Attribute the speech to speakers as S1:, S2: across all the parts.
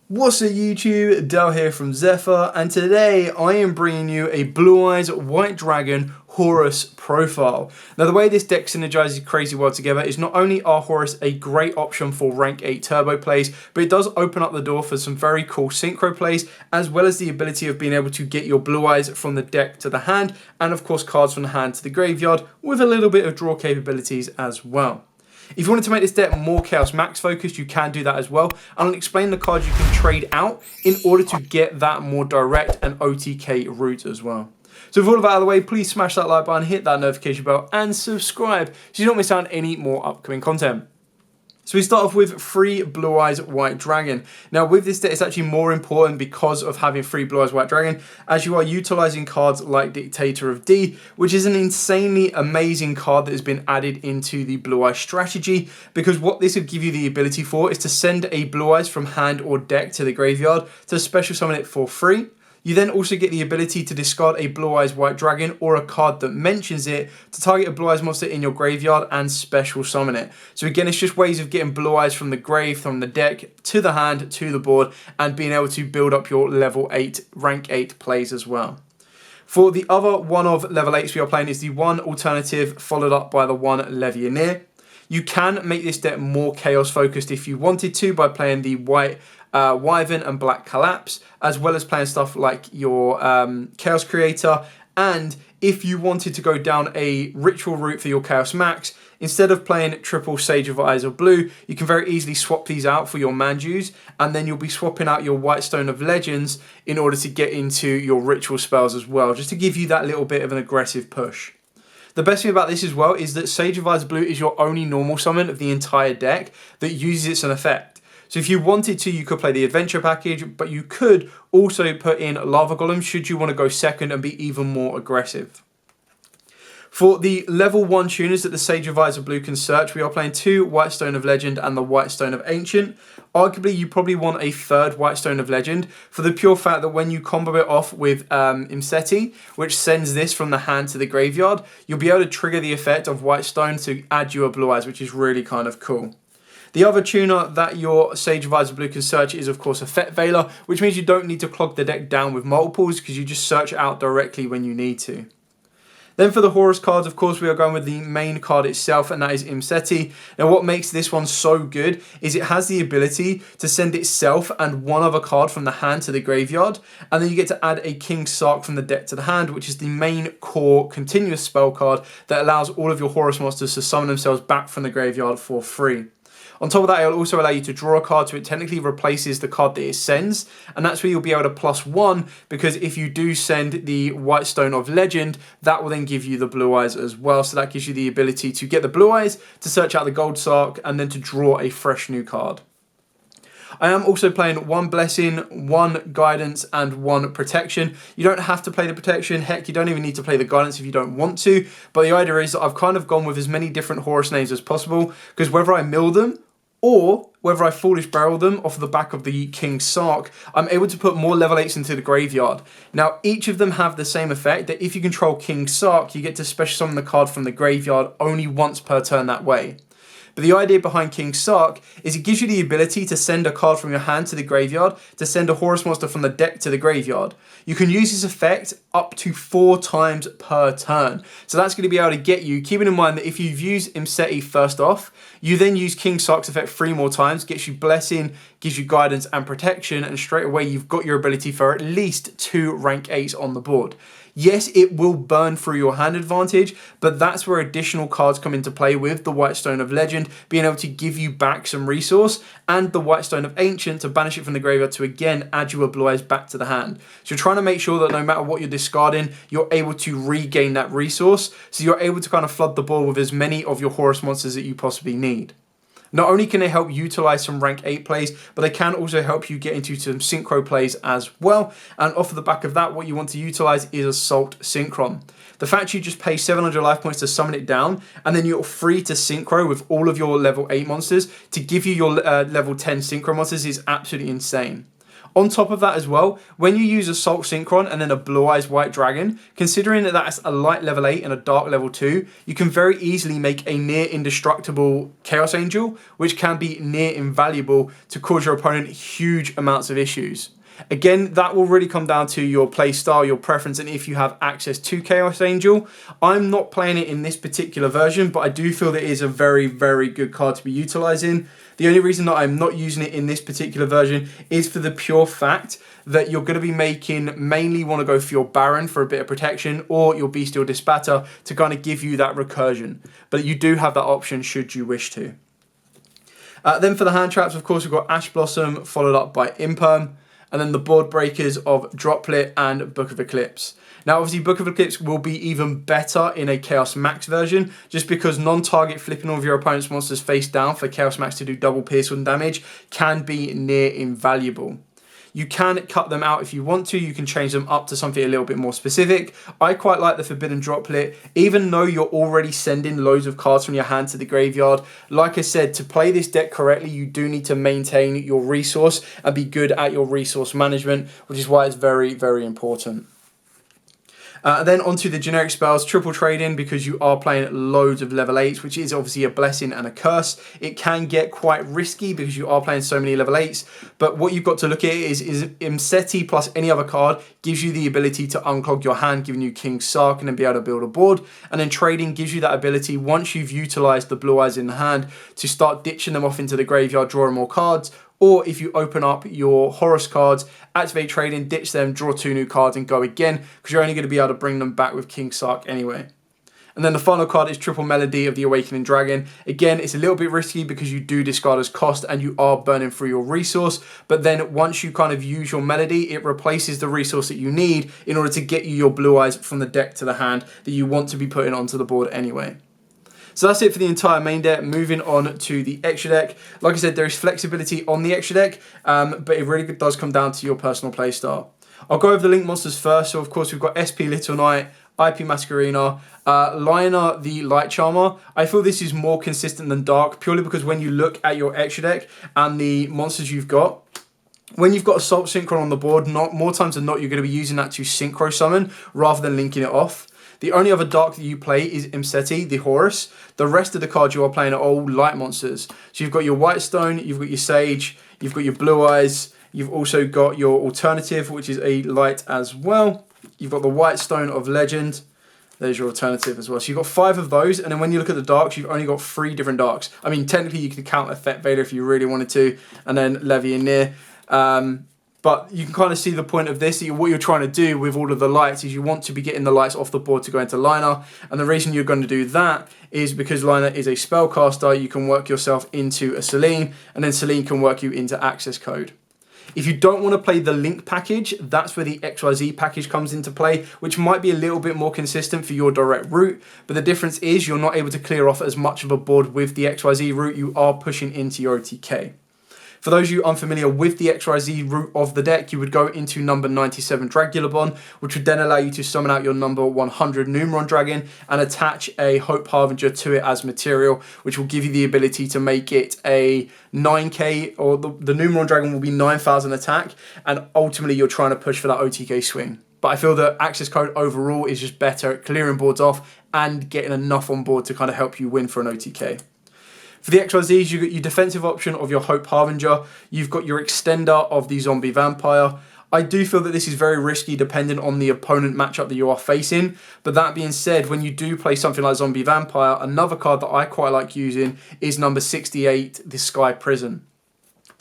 S1: What's up YouTube, Dell here from Zephyr, and today I am bringing you a Blue Eyes White Dragon Horus profile. Now the way this deck synergizes crazy well together is not only are Horus a great option for rank 8 turbo plays, but it does open up the door for some very cool synchro plays, as well as the ability of being able to get your Blue Eyes from the deck to the hand, and of course cards from the hand to the graveyard, with a little bit of draw capabilities as well. If you wanted to make this deck more Chaos Max focused, you can do that as well. And I'll explain the cards you can trade out in order to get that more direct and OTK route as well. So with all of that out of the way, please smash that like button, hit that notification bell and subscribe so you don't miss out on any more upcoming content. So we start off with 3 Blue Eyes White Dragon. Now with this deck, it's actually more important because of having 3 Blue Eyes White Dragon, as you are utilizing cards like Dictator of D, which is an insanely amazing card that has been added into the Blue Eyes strategy, because what this would give you the ability for is to send a Blue Eyes from hand or deck to the graveyard to special summon it for free. You then also get the ability to discard a Blue Eyes White Dragon or a card that mentions it to target a Blue Eyes monster in your graveyard and special summon it. So again, it's just ways of getting Blue Eyes from the grave, from the deck, to the hand, to the board, and being able to build up your level 8, rank 8 plays as well. For the other one of level 8s we are playing is the 1 alternative followed up by the 1 Legionnaire. You can make this deck more chaos focused if you wanted to by playing the white Wyvern and black Collapse, as well as playing stuff like your Chaos Creator. And if you wanted to go down a ritual route for your Chaos Max, instead of playing triple Sage of Eyes of Blue, you can very easily swap these out for your Manjus, and then you'll be swapping out your White Stone of Legends in order to get into your ritual spells as well, just to give you that little bit of an aggressive push. The best thing about this as well is that Sage of Eyes of Blue is your only normal summon of the entire deck that uses its an effect. So if you wanted to, you could play the adventure package, but you could also put in Lava Golem should you want to go second and be even more aggressive. For the level 1 tuners that the Sage of Eyes of Blue can search, we are playing 2 White Stone of Legend and the White Stone of Ancient. Arguably, you probably want a 3rd White Stone of Legend for the pure fact that when you combo it off with Imseti, which sends this from the hand to the graveyard, you'll be able to trigger the effect of White Stone to add you a Blue Eyes, which is really kind of cool. The other tuner that your Sage of Eyes of Blue can search is, of course, a Fet Veiler, which means you don't need to clog the deck down with multiples because you just search it out directly when you need to. Then for the Horus cards, of course, we are going with the main card itself, and that is Imseti. Now, what makes this one so good is it has the ability to send itself and one other card from the hand to the graveyard, and then you get to add a King Sark from the deck to the hand, which is the main core continuous spell card that allows all of your Horus monsters to summon themselves back from the graveyard for free. On top of that, it'll also allow you to draw a card, so it technically replaces the card that it sends, and that's where you'll be able to +1, because if you do send the White Stone of Legend, that will then give you the Blue Eyes as well, so that gives you the ability to get the Blue Eyes, to search out the Gold Sark, and then to draw a fresh new card. I am also playing 1 Blessing, 1 Guidance, and 1 Protection. You don't have to play the Protection. Heck, you don't even need to play the Guidance if you don't want to. But the idea is that I've kind of gone with as many different Horus names as possible, because whether I mill them or whether I Foolish Barrel them off the back of the King Sark, I'm able to put more level 8s into the graveyard. Now, each of them have the same effect, that if you control King Sark, you get to special summon the card from the graveyard only once per turn that way. But the idea behind King Sark is it gives you the ability to send a card from your hand to the graveyard, to send a Horus monster from the deck to the graveyard. You can use this effect up to 4 times per turn. So that's going to be able to get you, keeping in mind that if you've used Imseti first off, you then use King Sark's effect 3 more times, gets you Blessing, gives you Guidance and Protection, and straight away you've got your ability for at least 2 rank 8s on the board. Yes, it will burn through your hand advantage, but that's where additional cards come into play with the White Stone of Legend, being able to give you back some resource, and the White Stone of Ancient to banish it from the graveyard to again add you a Blue Eyes back to the hand. So you're trying to make sure that no matter what you're discarding, you're able to regain that resource, so you're able to kind of flood the board with as many of your Horus monsters that you possibly need. Not only can they help utilize some rank 8 plays, but they can also help you get into some synchro plays as well. And off of the back of that, what you want to utilize is Assault Synchron. The fact you just pay 700 life points to summon it down, and then you're free to synchro with all of your level 8 monsters to give you your level 10 synchro monsters is absolutely insane. On top of that as well, when you use Assault Synchron and then a Blue Eyes White Dragon, considering that that's a light level 8 and a dark level 2, you can very easily make a near indestructible Chaos Angel, which can be near invaluable to cause your opponent huge amounts of issues. Again, that will really come down to your play style, your preference, and if you have access to Chaos Angel. I'm not playing it in this particular version, but I do feel that it is a very, very good card to be utilizing. The only reason that I'm not using it in this particular version is for the pure fact that you're going to be mainly want to go for your Baron for a bit of protection, or your Bestial Dispatter to kind of give you that recursion. But you do have that option should you wish to. Then for the hand traps, of course, we've got Ash Blossom followed up by Imperm. And then the board breakers of Droplet and Book of Eclipse. Now, obviously, Book of Eclipse will be even better in a Chaos Max version, just because non-target flipping all of your opponent's monsters face down for Chaos Max to do double piercing damage can be near invaluable. You can cut them out if you want to. You can change them up to something a little bit more specific. I quite like the Forbidden Droplet, even though you're already sending loads of cards from your hand to the graveyard. Like I said, to play this deck correctly, you do need to maintain your resource and be good at your resource management, which is why it's very, very important. Then onto the generic spells, triple trading, because you are playing loads of level 8s, which is obviously a blessing and a curse. It can get quite risky because you are playing so many level 8s, but what you've got to look at is Imseti plus any other card gives you the ability to unclog your hand, giving you King Sark and then be able to build a board. And then trading gives you that ability, once you've utilized the blue eyes in the hand, to start ditching them off into the graveyard, drawing more cards. Or if you open up your Horus cards, activate trading, ditch them, draw 2 new cards and go again, because you're only going to be able to bring them back with King Sark anyway. And then the final card is Triple Melody of the Awakening Dragon. Again, it's a little bit risky because you do discard as cost and you are burning through your resource. But then once you kind of use your Melody, it replaces the resource that you need in order to get you your blue eyes from the deck to the hand that you want to be putting onto the board anyway. So that's it for the entire main deck. Moving on to the extra deck. Like I said, there is flexibility on the extra deck, but it really does come down to your personal play style. I'll go over the Link monsters first. So of course we've got SP Little Knight, IP Masquerena, Liner the Light Charmer. I feel this is more consistent than Dark, purely because when you look at your extra deck and the monsters you've got, when you've got Assault Synchron on the board, more times than not, you're going to be using that to Synchro Summon rather than linking it off. The only other Dark that you play is Imseti, the Horus. The rest of the cards you are playing are all light monsters. So you've got your White Stone, you've got your Sage, you've got your Blue Eyes, you've also got your Alternative, which is a light as well. You've got the White Stone of Legend. There's your Alternative as well. So you've got 5 of those, and then when you look at the Darks, you've only got 3 different Darks. I mean, technically you could count Effect Vader if you really wanted to, and then Levy in there. But you can kind of see the point of this. What you're trying to do with all of the lights is you want to be getting the lights off the board to go into Liner. And the reason you're going to do that is because Liner is a spellcaster. You can work yourself into a Selene, and then Selene can work you into Access Code. If you don't want to play the Link package, that's where the XYZ package comes into play, which might be a little bit more consistent for your direct route. But the difference is you're not able to clear off as much of a board with the XYZ route. You are pushing into your OTK. For those of you unfamiliar with the XYZ route of the deck, you would go into number 97 Dragulabon, which would then allow you to summon out your number 100 Numeron Dragon and attach a Hope Harbinger to it as material, which will give you the ability to make it a 9k, or the Numeron Dragon will be 9,000 attack, and ultimately you're trying to push for that OTK swing. But I feel that Access Code overall is just better at clearing boards off and getting enough on board to kind of help you win for an OTK. For the XYZs, you've got your defensive option of your Hope Harbinger. You've got your extender of the Zombie Vampire. I do feel that this is very risky depending on the opponent matchup that you are facing. But that being said, when you do play something like Zombie Vampire, another card that I quite like using is number 68, the Sky Prison.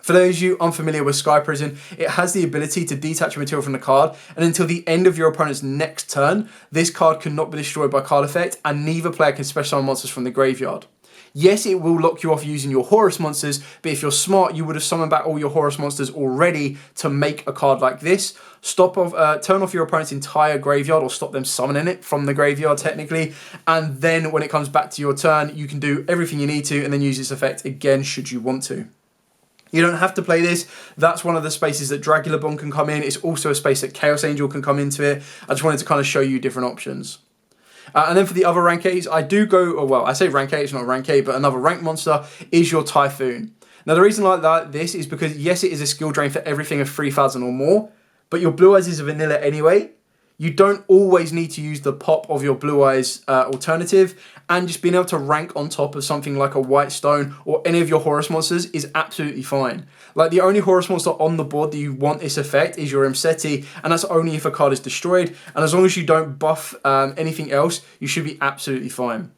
S1: For those of you unfamiliar with Sky Prison, it has the ability to detach a material from the card, and until the end of your opponent's next turn, this card cannot be destroyed by card effect, and neither player can special summon monsters from the graveyard. Yes, it will lock you off using your Horus monsters, but if you're smart, you would have summoned back all your Horus monsters already to make a card like this. Turn off your opponent's entire graveyard, or stop them summoning it from the graveyard technically, and then when it comes back to your turn, you can do everything you need to and then use its effect again should you want to. You don't have to play this. That's one of the spaces that Dragulabon can come in. It's also a space that Chaos Angel can come into it. I just wanted to kind of show you different options. And then for the other rank 8s, I do go, well, I say rank 8, it's not rank 8, but another rank monster is your Typhoon. Now the reason I like this is because yes, it is a skill drain for everything of 3000 or more, but your Blue Eyes is a vanilla anyway. You don't always need to use the pop of your Blue Eyes alternative, and just being able to rank on top of something like a White Stone or any of your Horus monsters is absolutely fine. Like the only Horus monster on the board that you want this effect is your Mseti, and that's only if a card is destroyed, and as long as you don't buff anything else, you should be absolutely fine.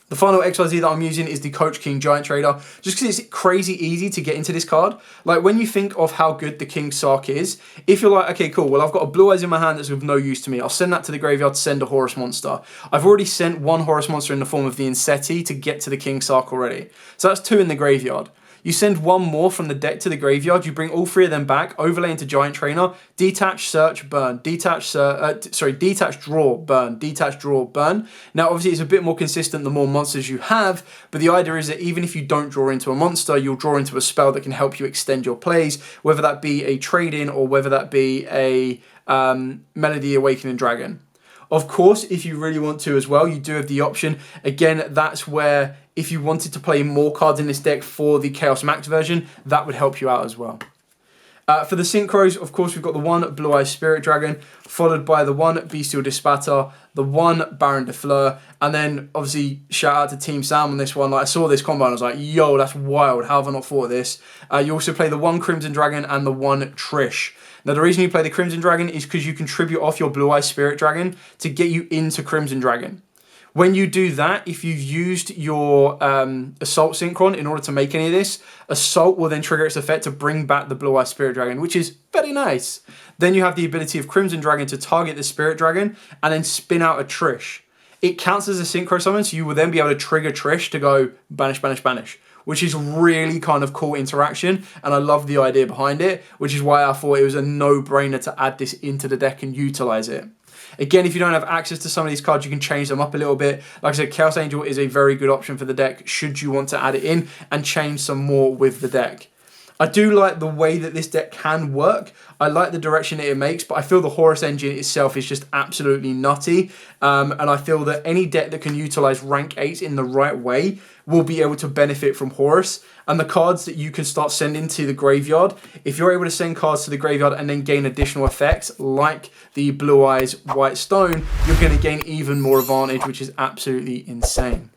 S1: The final XYZ that I'm using is the Coach King Giant Trader, just because it's crazy easy to get into this card. Like when you think of how good the King Sark is, if you're like, okay, cool, well I've got a Blue Eyes in my hand that's of no use to me, I'll send that to the graveyard to send a Horus monster. I've already sent one Horus monster in the form of the Mseti to get to the King Sark already. So that's 2 in the graveyard. You send one more from the deck to the graveyard, you bring all 3 of them back, overlay into Giant Trainer, detach, search, burn, detach, draw, burn, detach, draw, burn. Now obviously it's a bit more consistent the more monsters you have, but the idea is that even if you don't draw into a monster, you'll draw into a spell that can help you extend your plays, whether that be a trade-in or whether that be a Melody Awakening Dragon. Of course, if you really want to as well, you do have the option. Again, that's where if you wanted to play more cards in this deck for the Chaos Max version, that would help you out as well. For the Synchros, of course, we've got the 1 Blue Eyes Spirit Dragon, followed by the 1 Bestial Dispatter, the 1 Baron de Fleur, and then obviously shout out to Team Sam on this one. Like I saw this combo and I was like, yo, that's wild. How have I not thought of this? You also play the 1 Crimson Dragon and the 1 Trish. Now, the reason you play the Crimson Dragon is because you contribute off your Blue Eyes Spirit Dragon to get you into Crimson Dragon. When you do that, if you've used your Assault Synchron in order to make any of this, Assault will then trigger its effect to bring back the Blue Eyes Spirit Dragon, which is very nice. Then you have the ability of Crimson Dragon to target the Spirit Dragon and then spin out a Trish. It counts as a Synchro summon, so you will then be able to trigger Trish to go banish, banish, banish, which is really kind of cool interaction, and I love the idea behind it, which is why I thought it was a no-brainer to add this into the deck and utilize it. Again, if you don't have access to some of these cards, you can change them up a little bit. Like I said, Chaos Angel is a very good option for the deck should you want to add it in and change some more with the deck. I do like the way that this deck can work. I like the direction that it makes, but I feel the Horus engine itself is just absolutely nutty. And I feel that any deck that can utilize rank 8s in the right way will be able to benefit from Horus. And the cards that you can start sending to the graveyard, if you're able to send cards to the graveyard and then gain additional effects like the Blue Eyes White Stone, you're going to gain even more advantage, which is absolutely insane.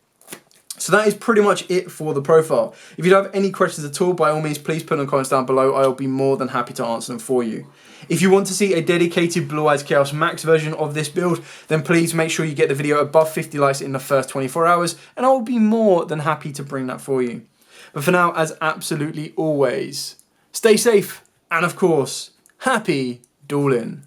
S1: So that is pretty much it for the profile. If you have any questions at all, by all means, please put them in the comments down below. I'll be more than happy to answer them for you. If you want to see a dedicated Blue Eyes Chaos Max version of this build, then please make sure you get the video above 50 likes in the first 24 hours, and I will be more than happy to bring that for you. But for now, as absolutely always, stay safe, and of course, happy dueling.